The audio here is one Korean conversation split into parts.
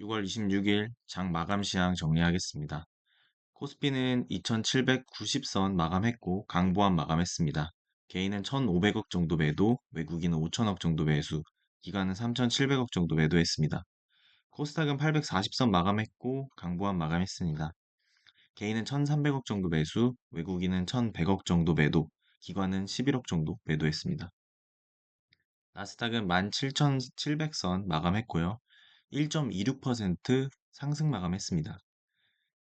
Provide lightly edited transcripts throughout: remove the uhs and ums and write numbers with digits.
6월 26일 장 마감 시황 정리하겠습니다. 코스피는 2790선 마감했고 강보합 마감했습니다. 개인은 1500억 정도 매도, 외국인은 5000억 정도 매수, 기관은 3700억 정도 매도했습니다. 코스닥은 840선 마감했고 강보합 마감했습니다. 개인은 1300억 정도 매수, 외국인은 1100억 정도 매도, 기관은 11억 정도 매도했습니다. 나스닥은 17,700선 마감했고요. 1.26% 상승 마감했습니다.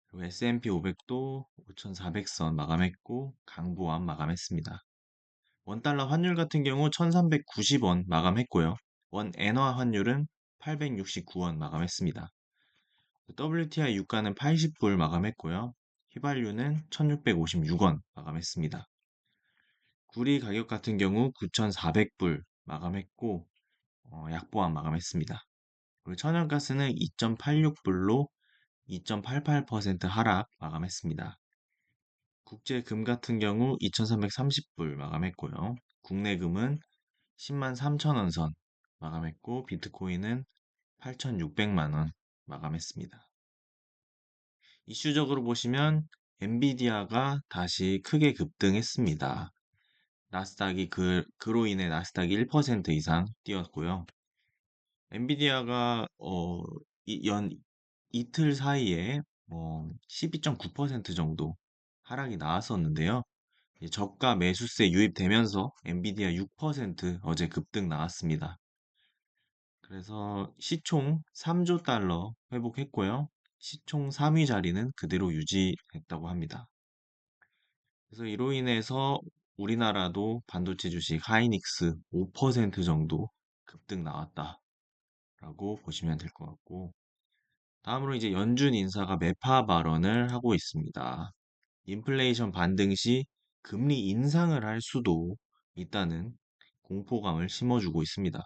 그리고 S&P 500도 5,400선 마감했고 강보합 마감했습니다. 원달러 환율 같은 경우 1,390원 마감했고요. 원 엔화 환율은 869원 마감했습니다. WTI 유가는 80불 마감했고요. 휘발유는 1,656원 마감했습니다. 구리 가격 같은 경우 9,400불 마감했고 약보합 마감했습니다. 그리고 천연가스는 2.86불로 2.88% 하락 마감했습니다. 국제금 같은 경우 2,330불 마감했고요. 국내 금은 10만 3천 원 선 마감했고 비트코인은 8,600만 원 마감했습니다. 이슈적으로 보시면 엔비디아가 다시 크게 급등했습니다. 나스닥이 그로 인해 나스닥이 1% 이상 뛰었고요. 엔비디아가 이틀 사이에 12.9% 정도 하락이 나왔었는데요. 이제 저가 매수세 유입되면서 엔비디아 6% 어제 급등 나왔습니다. 그래서 시총 3조 달러 회복했고요. 시총 3위 자리는 그대로 유지했다고 합니다. 그래서 이로 인해서 우리나라도 반도체 주식 하이닉스 5% 정도 급등 나왔다라고 보시면 될 것 같고, 다음으로 이제 연준 인사가 매파 발언을 하고 있습니다. 인플레이션 반등 시 금리 인상을 할 수도 있다는 공포감을 심어주고 있습니다.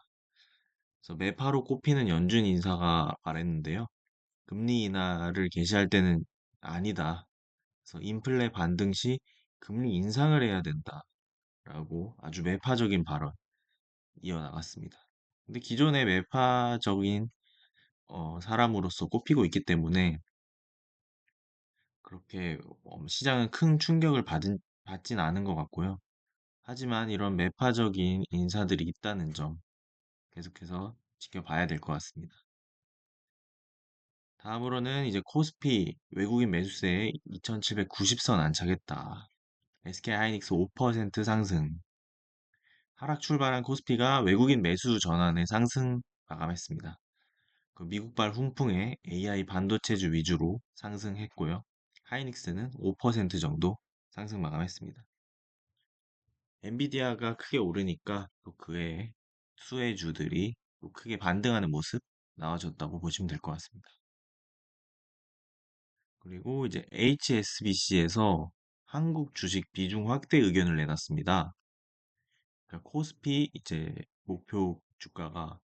그래서 매파로 꼽히는 연준 인사가 말했는데요. 금리 인하를 개시할 때는 아니다. 그래서 인플레 반등 시 금리 인상을 해야 된다라고 아주 매파적인 발언 이어나갔습니다. 근데 기존의 매파적인 사람으로서 꼽히고 있기 때문에 그렇게 시장은 큰 충격을 받진 않은 것 같고요. 하지만 이런 매파적인 인사들이 있다는 점 계속해서 지켜봐야 될 것 같습니다. 다음으로는 이제 코스피 외국인 매수세에 2790선 안착했다. SK하이닉스 5% 상승. 하락 출발한 코스피가 외국인 매수 전환에 상승 마감했습니다. 그 미국발 훈풍에 AI 반도체주 위주로 상승했고요. 하이닉스는 5% 정도 상승 마감했습니다. 엔비디아가 크게 오르니까 또 그의 수혜주들이 또 크게 반등하는 모습 나와줬다고 보시면 될 것 같습니다. 그리고 이제 HSBC에서 한국 주식 비중 확대 의견을 내놨습니다. 그러니까 코스피 이제 목표 주가가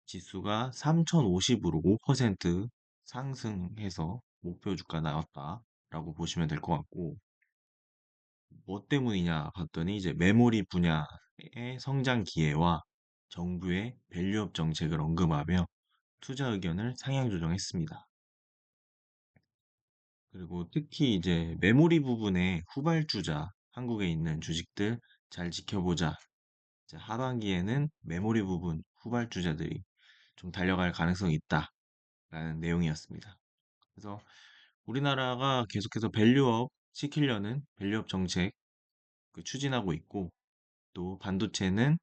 지수가 3050으로 5% 상승해서 목표 주가 나왔다라고 보시면 될 것 같고, 뭐 때문이냐 봤더니 이제 메모리 분야의 성장 기회와 정부의 밸류업 정책을 언급하며 투자 의견을 상향 조정했습니다. 그리고 특히 이제 메모리 부분의 후발주자 한국에 있는 주식들 잘 지켜보자. 이제 하반기에는 메모리 부분 후발주자들이 좀 달려갈 가능성이 있다라는 내용이었습니다. 그래서 우리나라가 계속해서 밸류업 시키려는 밸류업 정책 추진하고 있고, 또 반도체는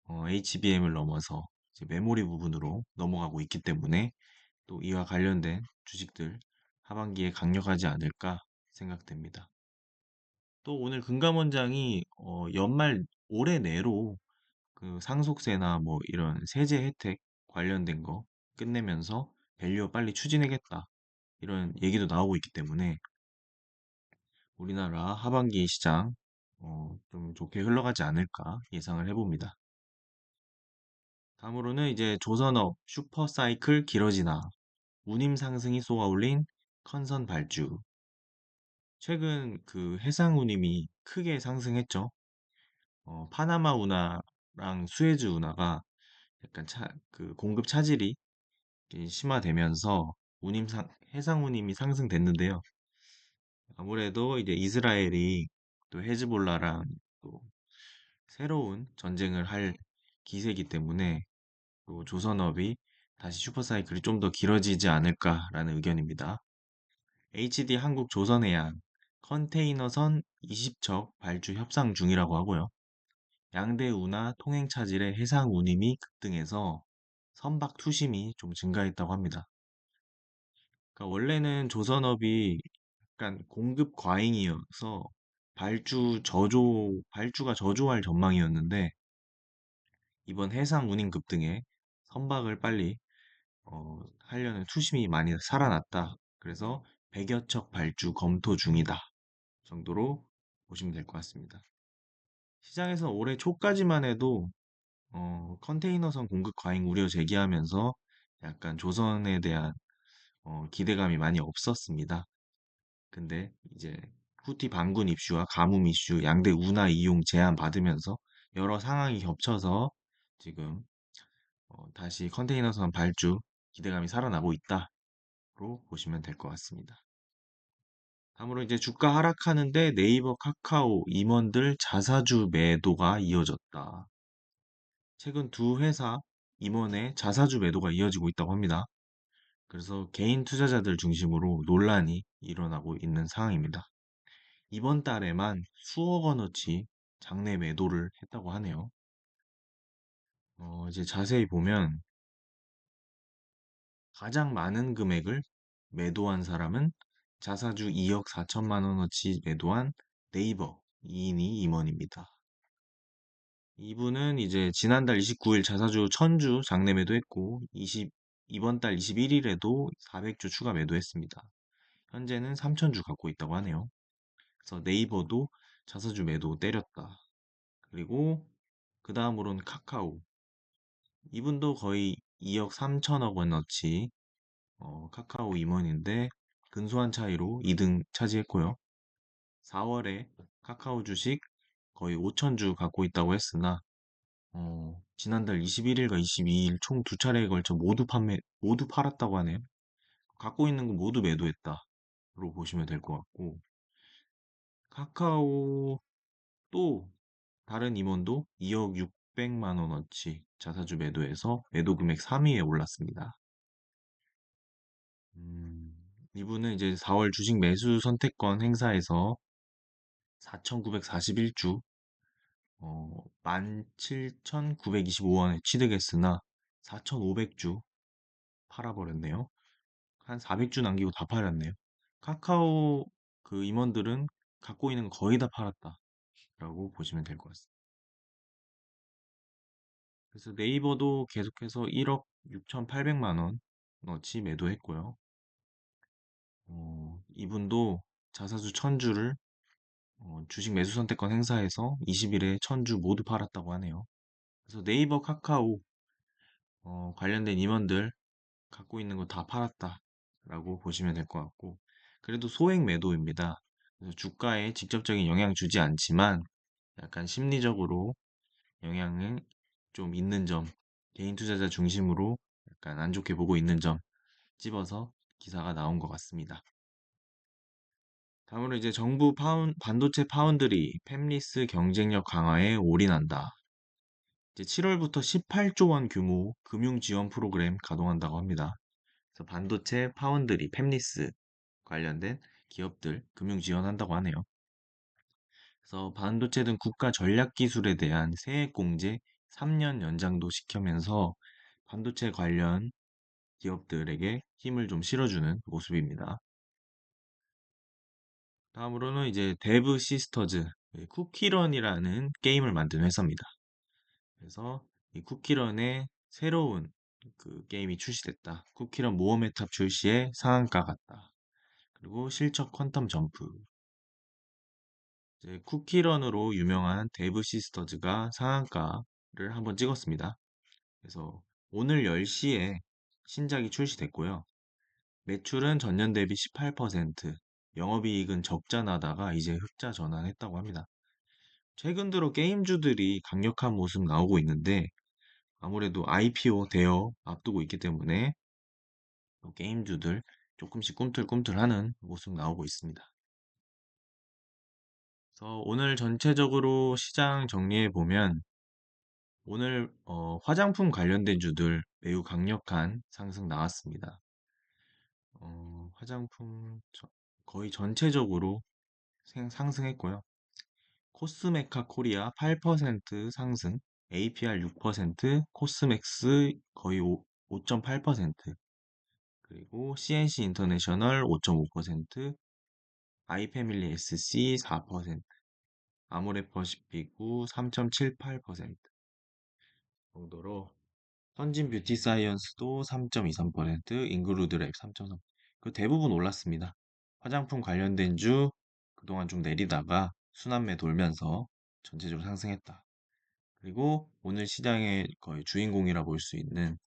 HBM을 넘어서 이제 메모리 부분으로 넘어가고 있기 때문에 또 이와 관련된 주식들 하반기에 강력하지 않을까 생각됩니다. 또 오늘 금감원장이 연말 올해 내로 그 상속세나 뭐 이런 세제 혜택 관련된 거 끝내면서 밸류업 빨리 추진하겠다 이런 얘기도 나오고 있기 때문에 우리나라 하반기 시장 좀 좋게 흘러가지 않을까 예상을 해봅니다. 다음으로는 이제 조선업 슈퍼사이클 길어지나 운임 상승이 쏘아올린 컨선 발주. 최근 그 해상 운임이 크게 상승했죠. 파나마 운하랑 수에즈 운하가 약간 그 공급 차질이 이게 심화되면서 해상 운임이 상승됐는데요. 아무래도 이제 이스라엘이 또 헤즈볼라랑 또 새로운 전쟁을 할 기세이기 때문에 또 조선업이 다시 슈퍼사이클이 좀 더 길어지지 않을까라는 의견입니다. HD 한국조선해양 컨테이너선 20척 발주 협상 중이라고 하고요. 양대 운하 통행 차질의 해상 운임이 급등해서 선박 투심이 좀 증가했다고 합니다. 그러니까 원래는 조선업이 약간 공급 과잉이어서 발주가 저조할 전망이었는데 이번 해상 운임 급등에 선박을 빨리 하려는 투심이 많이 살아났다. 그래서 100여 척 발주 검토 중이다 정도로 보시면 될 것 같습니다. 시장에서 올해 초까지만 해도 컨테이너선 공급 과잉 우려 제기하면서 약간 조선에 대한 기대감이 많이 없었습니다. 근데 이제 후티 반군 입슈와 가뭄 이슈, 양대 운하 이용 제한 받으면서 여러 상황이 겹쳐서 지금 다시 컨테이너선 발주 기대감이 살아나고 있다로 보시면 될 것 같습니다. 다음으로 이제 주가 하락하는데 네이버, 카카오, 임원들 자사주 매도가 이어졌다. 최근 두 회사 임원의 자사주 매도가 이어지고 있다고 합니다. 그래서 개인 투자자들 중심으로 논란이 일어나고 있는 상황입니다. 이번 달에만 수억 원어치 장내 매도를 했다고 하네요. 이제 자세히 보면 가장 많은 금액을 매도한 사람은 자사주 2억 4천만 원어치 매도한 네이버 이인희 임원입니다. 이분은 이제 지난달 29일 자사주 1000주 장내 매도했고 이번 달 21일에도 400주 추가 매도했습니다. 현재는 3000주 갖고 있다고 하네요. 그래서 네이버도 자사주 매도 때렸다. 그리고 그 다음으로는 카카오. 이분도 거의 2억 3천억 원어치 카카오 임원인데 근소한 차이로 2등 차지했고요. 4월에 카카오 주식 거의 5천주 갖고 있다고 했으나 지난달 21일과 22일 총 두 차례에 걸쳐 모두 팔았다고 하네요. 갖고 있는 거 모두 매도했다로 보시면 될 것 같고 카카오 또 다른 임원도 2억 600만 원어치 자사주 매도해서 매도 금액 3위에 올랐습니다. 이분은 이제 4월 주식 매수 선택권 행사에서 4,941주 17,925원에 취득했으나 4,500주 팔아버렸네요. 한 400주 남기고 다 팔았네요. 카카오 그 임원들은 갖고 있는 거 거의 다 팔았다라고 보시면 될 것 같습니다. 그래서 네이버도 계속해서 1억 6,800만 원어치 매도했고요. 이분도 자사주 1000주를 주식 매수 선택권 행사에서 20일에 1000주 모두 팔았다고 하네요. 그래서 네이버, 카카오 관련된 임원들 갖고 있는 거 다 팔았다라고 보시면 될 것 같고 그래도 소액 매도입니다. 그래서 주가에 직접적인 영향 주지 않지만 약간 심리적으로 영향을 좀 있는 점, 개인 투자자 중심으로 약간 안 좋게 보고 있는 점 집어서 기사가 나온 것 같습니다. 다음으로 이제 반도체 파운드리 팹리스 경쟁력 강화에 올인한다. 이제 7월부터 18조 원 규모 금융 지원 프로그램 가동한다고 합니다. 그래서 반도체 파운드리 팹리스 관련된 기업들 금융 지원한다고 하네요. 그래서 반도체 등 국가 전략 기술에 대한 세액 공제 3년 연장도 시키면서 반도체 관련 기업들에게 힘을 좀 실어주는 모습입니다. 다음으로는 이제 데브 시스터즈 쿠키런이라는 게임을 만든 회사입니다. 그래서 이 쿠키런의 새로운 그 게임이 출시됐다. 쿠키런 모험의 탑 출시에 상한가 같다. 그리고 실적 퀀텀 점프. 이제 쿠키런으로 유명한 데브 시스터즈가 상한가를 한번 찍었습니다. 그래서 오늘 10시에 신작이 출시됐고요. 매출은 전년 대비 18%, 영업이익은 적자 나다가 이제 흑자 전환했다고 합니다. 최근 들어 게임주들이 강력한 모습 나오고 있는데 아무래도 IPO 대여 앞두고 있기 때문에 또 게임주들 조금씩 꿈틀꿈틀하는 모습 나오고 있습니다. 그래서 오늘 전체적으로 시장 정리해 보면 오늘 화장품 관련된 주들 매우 강력한 상승 나왔습니다. 화장품 거의 전체적으로 상승했고요. 코스메카 코리아 8% 상승, APR 6%, 코스맥스 거의 5.8%, 그리고 CNC 인터내셔널 5.5%, 아이패밀리 SC 4%, 아모레퍼시피구 3.78% 정도로 선진 뷰티 사이언스도 3.23%, 인그루드랩 3.3%. 그 대부분 올랐습니다. 화장품 관련된 주 그동안 좀 내리다가 순환매 돌면서 전체적으로 상승했다. 그리고 오늘 시장의 거의 주인공이라 볼 수 있는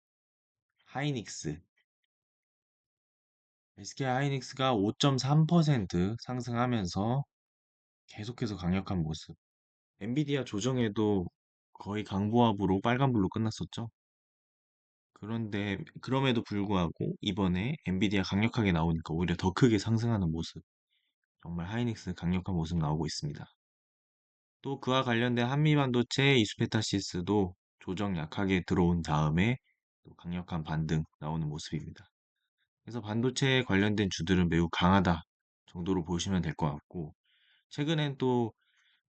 하이닉스, SK 하이닉스가 5.3% 상승하면서 계속해서 강력한 모습. 엔비디아 조정에도 거의 강보합으로 빨간불로 끝났었죠. 그런데 그럼에도 불구하고 이번에 엔비디아 강력하게 나오니까 오히려 더 크게 상승하는 모습. 정말 하이닉스 강력한 모습 나오고 있습니다. 또 그와 관련된 한미반도체 이수페타시스도 조정 약하게 들어온 다음에 또 강력한 반등 나오는 모습입니다. 그래서 반도체 관련된 주들은 매우 강하다 정도로 보시면 될 것 같고, 최근엔 또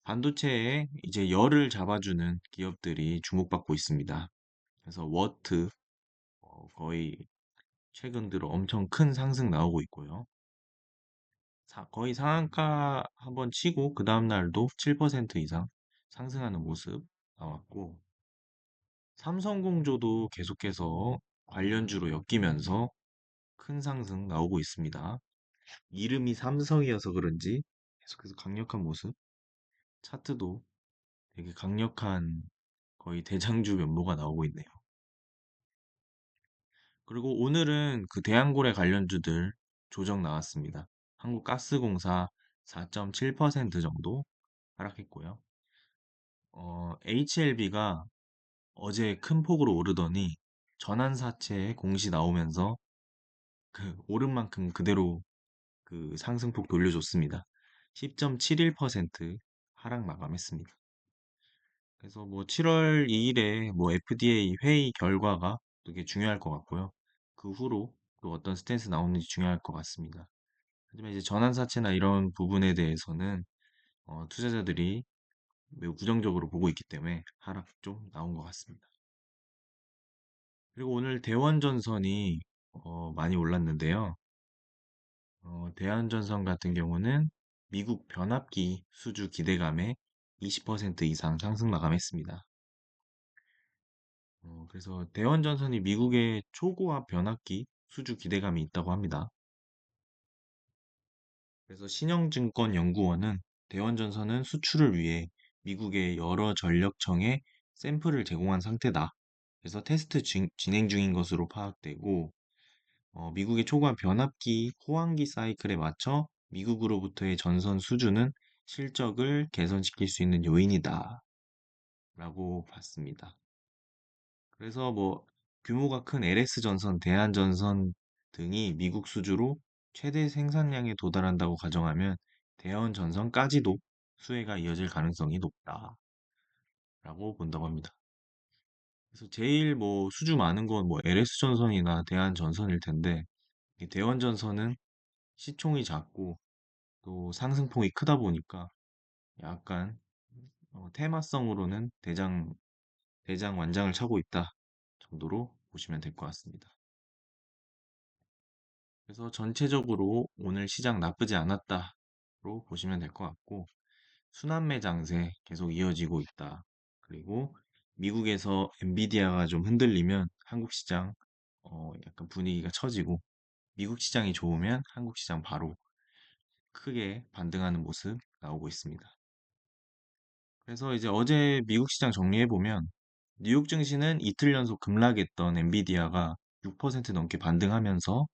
반도체에 이제 열을 잡아주는 기업들이 주목받고 있습니다. 그래서 워트 거의 최근 들어 엄청 큰 상승 나오고 있고요. 거의 상한가 한번 치고 그 다음 날도 7% 이상 상승하는 모습 나왔고, 삼성공조도 계속해서 관련주로 엮이면서 큰 상승 나오고 있습니다. 이름이 삼성이어서 그런지 계속해서 강력한 모습, 차트도 되게 강력한 거의 대장주 면모가 나오고 있네요. 그리고 오늘은 그 대한고래 관련주들 조정 나왔습니다. 한국가스공사 4.7% 정도 하락했고요. HLB가 어제 큰 폭으로 오르더니 전환사채 공시 나오면서 그 오른 만큼 그대로 그 상승폭 돌려줬습니다. 10.71% 하락 마감했습니다. 그래서 뭐 7월 2일에 뭐 FDA 회의 결과가 되게 중요할 것 같고요. 그 후로 또 어떤 스탠스 나오는지 중요할 것 같습니다. 하지만 이제 전환사채나 이런 부분에 대해서는 투자자들이 매우 부정적으로 보고 있기 때문에 하락 좀 나온 것 같습니다. 그리고 오늘 대원전선이 많이 올랐는데요. 대원전선 같은 경우는 미국 변압기 수주 기대감에 20% 이상 상승 마감했습니다. 그래서 대원전선이 미국의 초고압 변압기 수주 기대감이 있다고 합니다. 그래서 신영증권연구원은 대원전선은 수출을 위해 미국의 여러 전력청에 샘플을 제공한 상태다. 그래서 테스트 진행 중인 것으로 파악되고, 미국의 초고압 변압기 호환기 사이클에 맞춰 미국으로부터의 전선 수주는 실적을 개선시킬 수 있는 요인이다. 라고 봤습니다. 그래서 뭐 규모가 큰 LS전선, 대한전선 등이 미국 수주로 최대 생산량에 도달한다고 가정하면 대원전선까지도 수혜가 이어질 가능성이 높다라고 본다고 합니다. 그래서 제일 뭐 수주 많은 건 뭐 LS전선이나 대한전선일 텐데 이 대원전선은 시총이 작고 또 상승폭이 크다 보니까 약간 테마성으로는 대장 완장을 차고 있다 정도로 보시면 될 것 같습니다. 그래서 전체적으로 오늘 시장 나쁘지 않았다로 보시면 될 것 같고, 순환매 장세 계속 이어지고 있다. 그리고 미국에서 엔비디아가 좀 흔들리면 한국 시장 약간 분위기가 처지고, 미국 시장이 좋으면 한국 시장 바로 크게 반등하는 모습 나오고 있습니다. 그래서 이제 어제 미국 시장 정리해 보면 뉴욕 증시는 이틀 연속 급락했던 엔비디아가 6% 넘게 반등하면서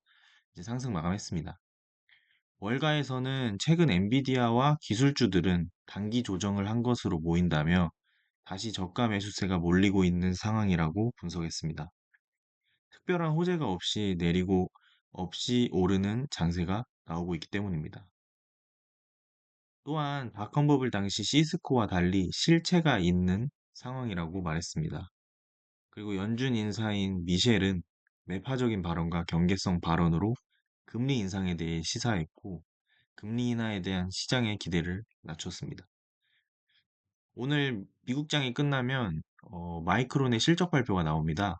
이제 상승 마감했습니다. 월가에서는 최근 엔비디아와 기술주들은 단기 조정을 한 것으로 보인다며 다시 저가 매수세가 몰리고 있는 상황이라고 분석했습니다. 특별한 호재가 없이 내리고 없이 오르는 장세가 나오고 있기 때문입니다. 또한 닷컴버블 당시 시스코와 달리 실체가 있는 상황이라고 말했습니다. 그리고 연준 인사인 미셸은 매파적인 발언과 경계성 발언으로 금리 인상에 대해 시사했고 금리 인하에 대한 시장의 기대를 낮췄습니다. 오늘 미국장이 끝나면 마이크론의 실적 발표가 나옵니다.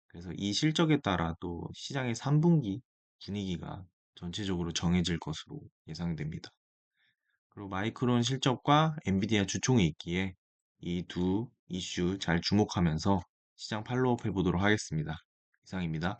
그래서 이 실적에 따라 또 시장의 3분기 분위기가 전체적으로 정해질 것으로 예상됩니다. 그리고 마이크론 실적과 엔비디아 주총이 있기에 이 두 이슈 잘 주목하면서 시장 팔로우업 해보도록 하겠습니다. 이상입니다.